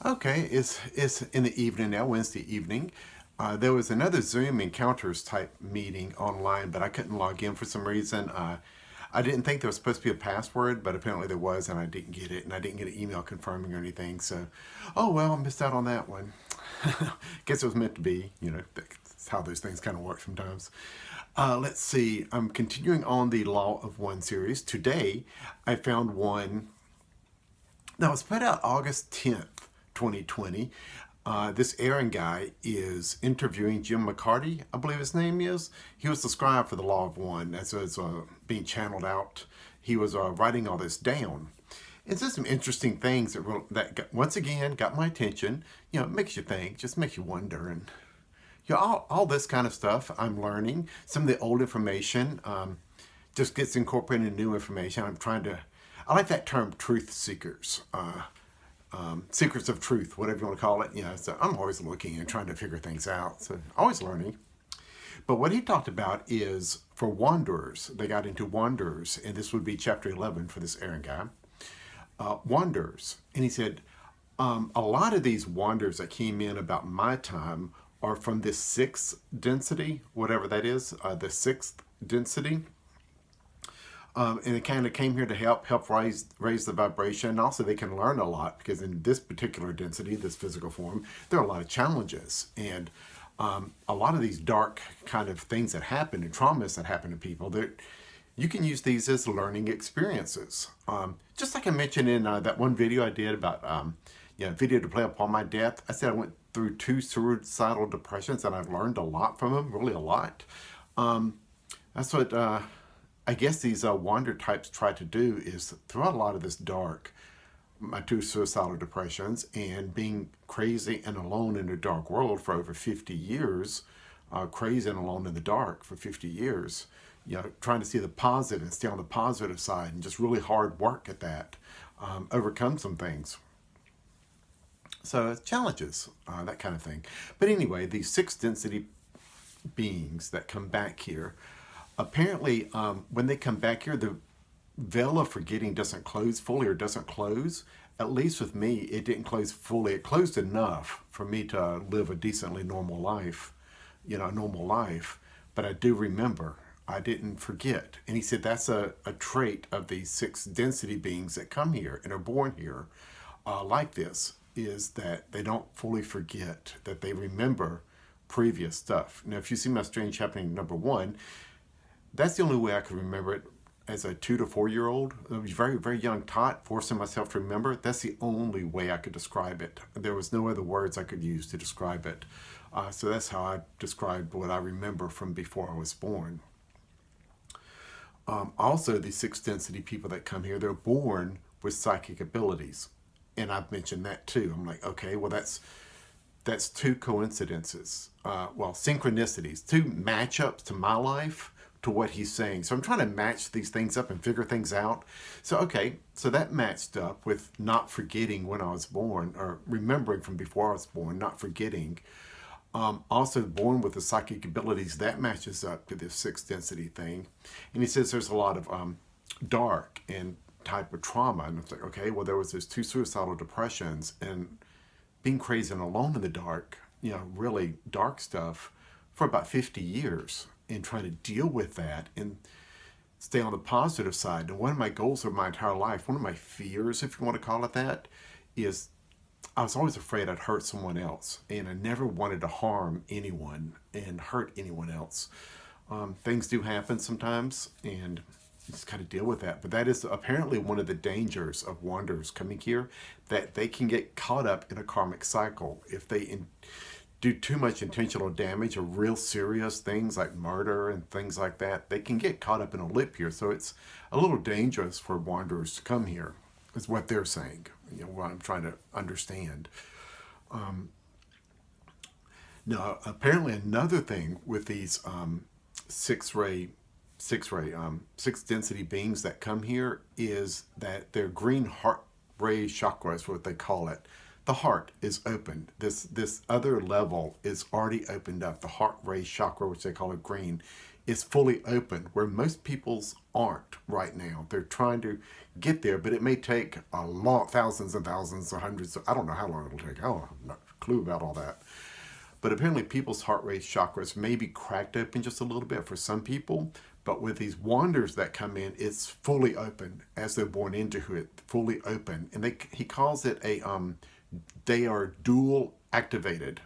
Okay, it's in the evening now, Wednesday evening. There was another Zoom encounters type meeting online, but I couldn't log in for some reason. I didn't think there was supposed to be a password, but apparently there was, and I didn't get it, and I didn't get an email confirming or anything. So, oh well, I missed out on that one. Guess it was meant to be. That's how those things kind of work sometimes. Let's see. I'm continuing on the Law of One series. Today, I found one that was put out August 10th, 2020. This Aaron guy is interviewing Jim McCarty, I believe his name is. He was the scribe for the Law of One as it was being channeled out. He was writing all this down. It's just some interesting things once again got my attention. It makes you think, just makes you wonder, and all this kind of stuff I'm learning. Some of the old information just gets incorporated in new information. I like that term, truth seekers. Secrets of truth, whatever you want to call it. So I'm always looking and trying to figure things out. So always learning. But what he talked about is for wanderers. They got into wanderers, and this would be chapter 11 for this Aaron guy. Wanderers. And he said, a lot of these wanderers that came in about my time are from this sixth density, whatever that is, the sixth density. And it kind of came here to help raise the vibration. And also they can learn a lot because in this particular density, this physical form, there are a lot of challenges. And a lot of these dark kind of things that happen and traumas that happen to people, that you can use these as learning experiences. Just like I mentioned in that one video I did about video to play upon my death. I said I went through 2 suicidal depressions and I've learned a lot from them, really a lot. That's what I guess these wander types try to do, is throughout a lot of this dark, my 2 suicidal depressions and being crazy and alone in a dark world for over 50 years, crazy and alone in the dark for 50 years, trying to see the positive and stay on the positive side and just really hard work at that, overcome some things. So challenges, that kind of thing. But anyway, these 6th density beings that come back here, apparently when they come back here, the veil of forgetting doesn't close fully, or doesn't close. At least with me, it didn't close fully. It closed enough for me to live a decently normal life, a normal life. But I do remember. I didn't forget. And he said that's a trait of these 6th density beings that come here and are born here like this, is that they don't fully forget, that they remember previous stuff. Now, if you see my strange happening number 1, that's the only way I could remember it as a 2 to 4 year old. I was very, very young tot, forcing myself to remember. That's the only way I could describe it. There was no other words I could use to describe it. So that's how I described what I remember from before I was born. Also, the 6th density people that come here, they're born with psychic abilities. And I've mentioned that too. I'm like, okay, well, that's 2 coincidences. Synchronicities, 2 matchups to my life, to what he's saying. So I'm trying to match these things up and figure things out. So, okay, so that matched up with not forgetting when I was born, or remembering from before I was born, not forgetting. Also born with the psychic abilities, that matches up to this 6th density thing. And he says there's a lot of dark and type of trauma. And it's like, okay, well, there was those 2 suicidal depressions and being crazy and alone in the dark, really dark stuff for about 50 years, and trying to deal with that and stay on the positive side. And one of my goals of my entire life, one of my fears, if you want to call it that, is I was always afraid I'd hurt someone else, and I never wanted to harm anyone and hurt anyone else. Things do happen sometimes, and you just got to deal with that. But that is apparently one of the dangers of wanderers coming here, that they can get caught up in a karmic cycle if they do too much intentional damage or real serious things like murder and things like that. They can get caught up in a loop here. So it's a little dangerous for wanderers to come here, is what they're saying, what I'm trying to understand. Now, apparently another thing with these 6th density beings that come here is that their green heart ray chakra is what they call it. The heart is opened. This other level is already opened up. The heart ray chakra, which they call it green, is fully open, where most people's aren't right now. They're trying to get there, but it may take a long, thousands and thousands or hundreds. I don't know how long it'll take. I don't have no clue about all that. But apparently people's heart rate chakras may be cracked open just a little bit for some people. But with these wanders that come in, it's fully open as they're born into it, fully open. And he calls it they are dual activated.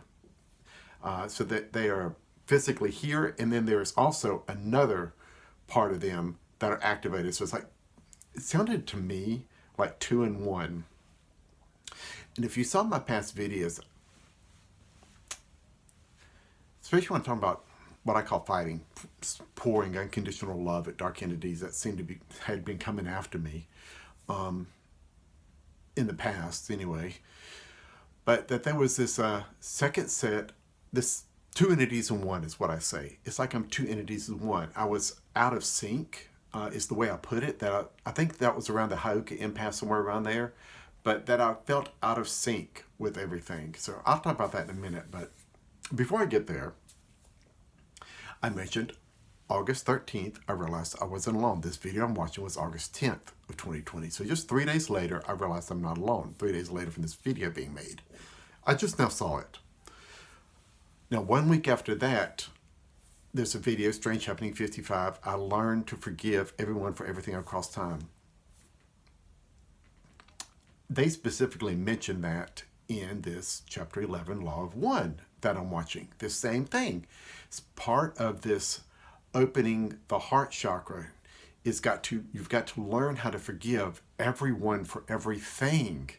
So that they are physically here, and then there's also another part of them that are activated. So it's like, it sounded to me like 2 in 1. And if you saw my past videos, especially when I'm talking about what I call fighting, pouring unconditional love at dark entities that seem to had been coming after me, in the past anyway, but that there was this second set, this 2 entities in 1 is what I say. It's like I'm 2 entities in 1. I was out of sync, is the way I put it. That I think that was around the Haruka empath, somewhere around there, but that I felt out of sync with everything. So I'll talk about that in a minute. But before I get there, I mentioned August 13th, I realized I wasn't alone. This video I'm watching was August 10th of 2020. So just 3 days later, I realized I'm not alone. 3 days later from this video being made. I just now saw it. Now, 1 week after that, there's a video, Strange Happening 55. I learned to forgive everyone for everything across time. They specifically mention that in this chapter 11, Law of One, that I'm watching. This same thing. It's part of this opening the heart chakra. You've got to learn how to forgive everyone for everything.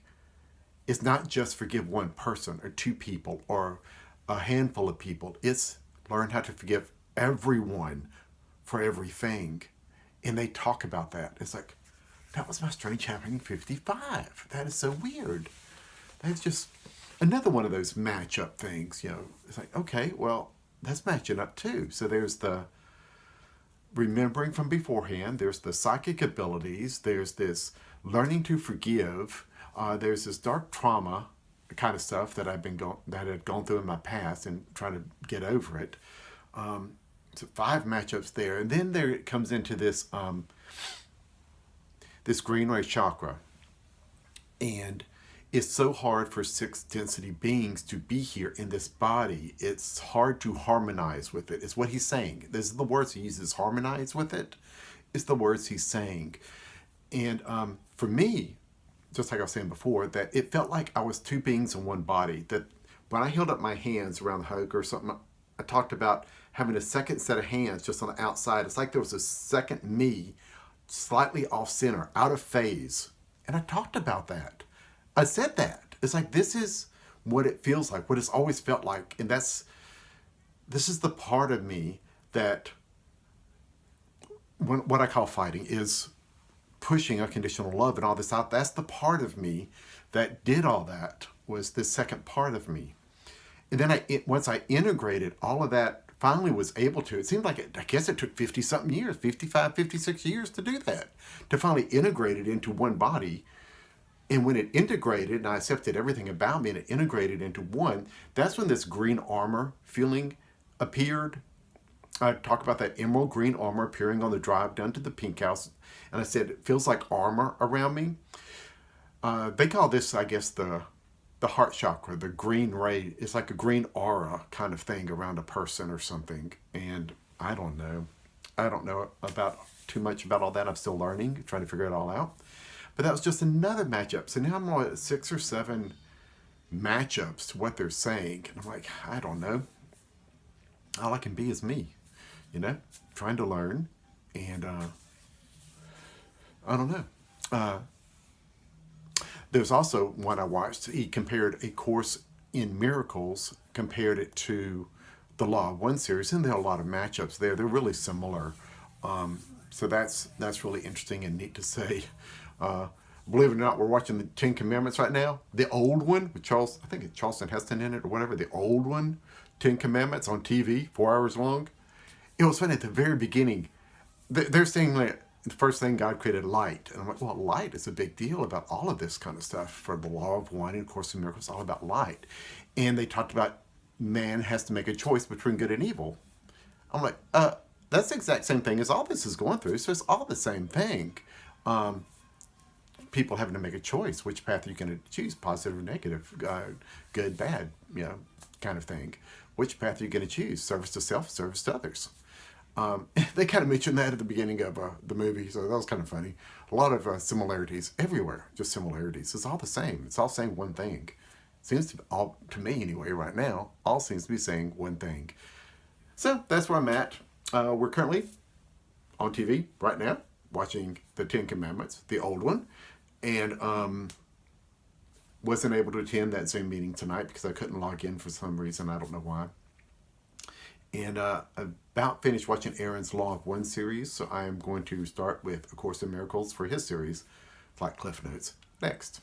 It's not just forgive one person or 2 people or a handful of people. It's learn how to forgive everyone for everything. And they talk about that. It's like, that was my Strange Happening 55. That is so weird. That's just another one of those match-up things, It's like, okay, well, that's matching up too. So there's the remembering from beforehand. There's the psychic abilities. There's this learning to forgive. There's this dark trauma kind of stuff that that had gone through in my past and trying to get over it. So 5 matchups there, and then there it comes into this this green ray chakra, and it's so hard for 6 density beings to be here in this body. It's hard to harmonize with it. It's what he's saying. This is the words he uses. Harmonize with it. It's the words he's saying, and for me, just like I was saying before, that it felt like I was 2 beings in one body. That when I held up my hands around the hug or something, I talked about having a second set of hands just on the outside. It's like there was a second me, slightly off center, out of phase. And I talked about that. I said that. It's like, this is what it feels like, what it's always felt like. And this is the part of me that, what I call fighting, is pushing unconditional love and all this out. That's the part of me that did all that, was the second part of me. And then once I integrated all of that, finally was able to, it seemed like I guess it took 50 something years, 55, 56 years to do that, to finally integrate it into one body. And when it integrated and I accepted everything about me and it integrated into one, that's when this green armor feeling appeared. I talk about that emerald green armor appearing on the drive down to the pink house. And I said, it feels like armor around me. They call this, I guess, the heart chakra, the green ray. It's like a green aura kind of thing around a person or something. And I don't know. I don't know about too much about all that. I'm still learning, trying to figure it all out. But that was just another matchup. So now I'm on at 6 or 7 matchups to what they're saying. And I'm like, I don't know. All I can be is me, trying to learn. And I don't know. There's also one I watched. He compared A Course in Miracles, compared it to the Law of One series, and there are a lot of matchups there. They're really similar. So that's really interesting and neat to say. Believe it or not, we're watching the 10 Commandments right now. The old one with I think it's Charleston Heston in it or whatever. The old one, 10 Commandments on TV, 4 hours long. It was funny at the very beginning. They're saying like, the first thing, God created light. And I'm like, well, light is a big deal about all of this kind of stuff. For the Law of One and Course in Miracles, all about light. And they talked about man has to make a choice between good and evil. I'm like, that's the exact same thing as all this is going through. So it's all the same thing. Um, People having to make a choice. Which path are you going to choose? Positive or negative? Good, bad, kind of thing. Which path are you going to choose? Service to self, service to others. They kind of mentioned that at the beginning of the movie, so that was kind of funny. A lot of similarities everywhere, just similarities. It's all the same. It's all saying one thing. Seems to all, to me anyway, right now, all seems to be saying one thing. So that's where I'm at. We're currently on TV right now, watching the Ten Commandments, the old one, and wasn't able to attend that Zoom meeting tonight because I couldn't log in for some reason. I don't know why. And about finished watching Aaron's Law of One series, so I am going to start with A Course in Miracles for his series, like Cliff Notes, next.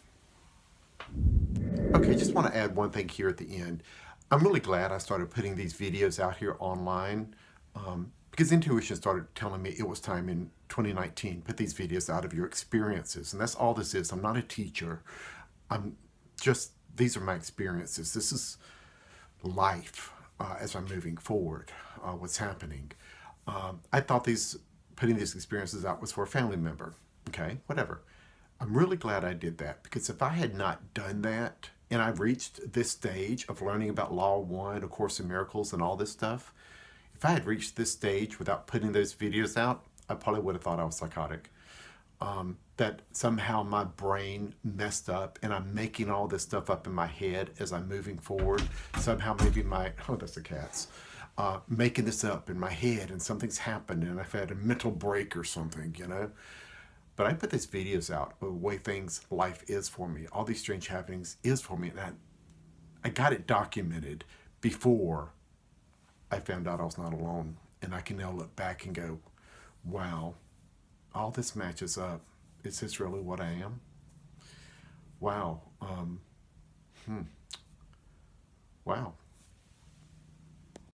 Okay, just want to add one thing here at the end. I'm really glad I started putting these videos out here online because intuition started telling me it was time in 2019, put these videos out of your experiences. And that's all this is. I'm not a teacher. I'm just, these are my experiences. This is life as I'm moving forward, what's happening. I thought putting these experiences out was for a family member. Okay, whatever. I'm really glad I did that because if I had not done that and I reached this stage of learning about Law 1, A Course in Miracles, and all this stuff, if I had reached this stage without putting those videos out, I probably would have thought I was psychotic. That somehow my brain messed up and I'm making all this stuff up in my head as I'm moving forward. Somehow maybe that's the cats. Making this up in my head and something's happened and I've had a mental break or something, But I put these videos out of the way life is for me. All these strange happenings is for me. And I got it documented before I found out I was not alone. And I can now look back and go, wow, all this matches up. Is this really what I am? Wow. Wow.